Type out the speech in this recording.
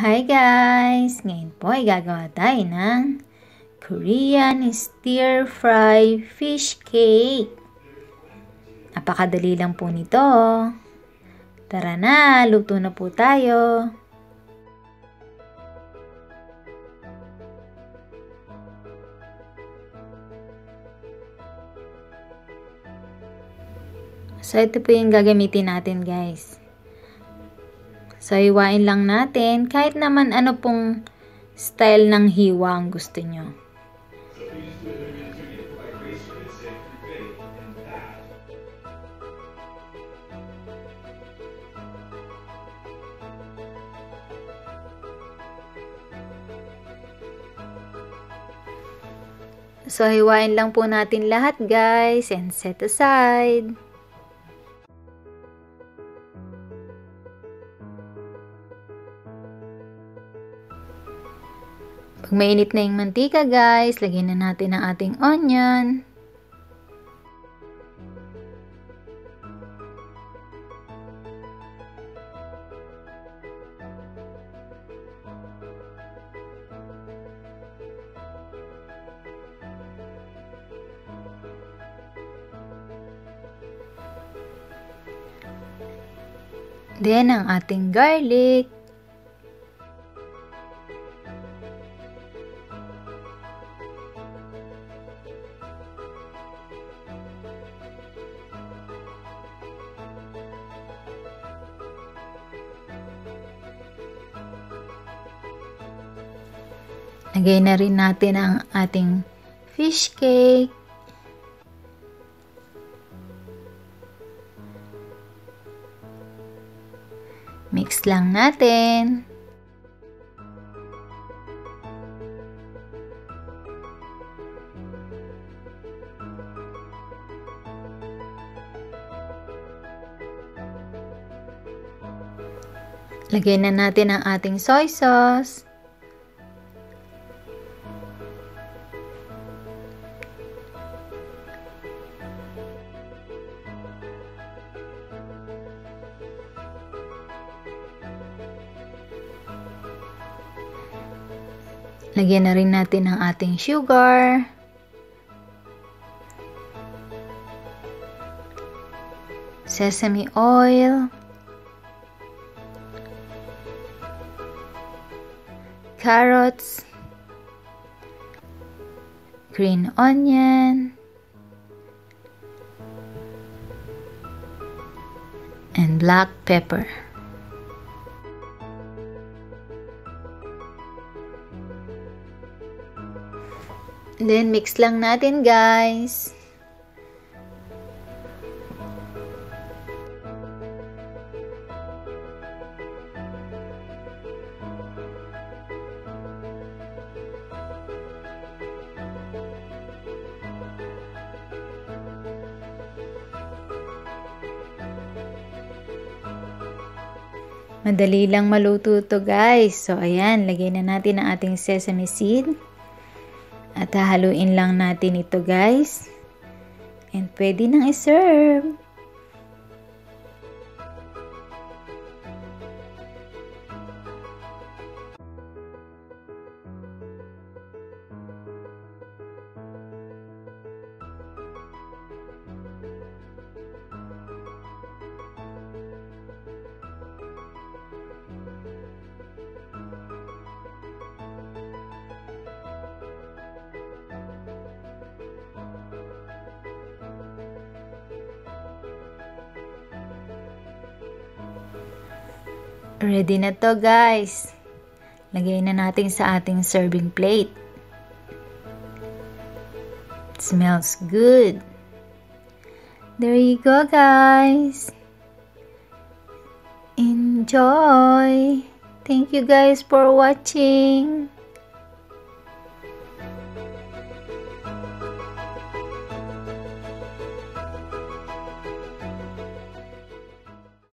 Hi guys! Ngayon po ay gagawa tayo ng Korean stir-fry fish cake. Napakadali lang po nito. Tara na, luto na po tayo. So ito po yung gagamitin natin guys. So, hiwain lang natin. Kahit naman ano pong style ng hiwa ang gusto nyo. So, hiwain lang po natin lahat guys and set aside. Pag mainit na yung mantika guys, lagyan na natin ang ating onion. Then ang ating garlic. Lagay na rin natin ang ating fish cake. Mix lang natin. Lagay na natin ang ating soy sauce. Lagyan na rin natin ang ating sugar. Sesame oil. Carrots. Green onion. And black pepper. Then, mix lang natin, guys. Madali lang maluto to, guys. So, ayan. Lagay na natin ang ating sesame seed. At hahaluin lang natin ito guys. And pwede nang i-serve. Ready na to guys. Lagay na natin sa ating serving plate. It smells good. There you go guys. Enjoy. Thank you guys for watching.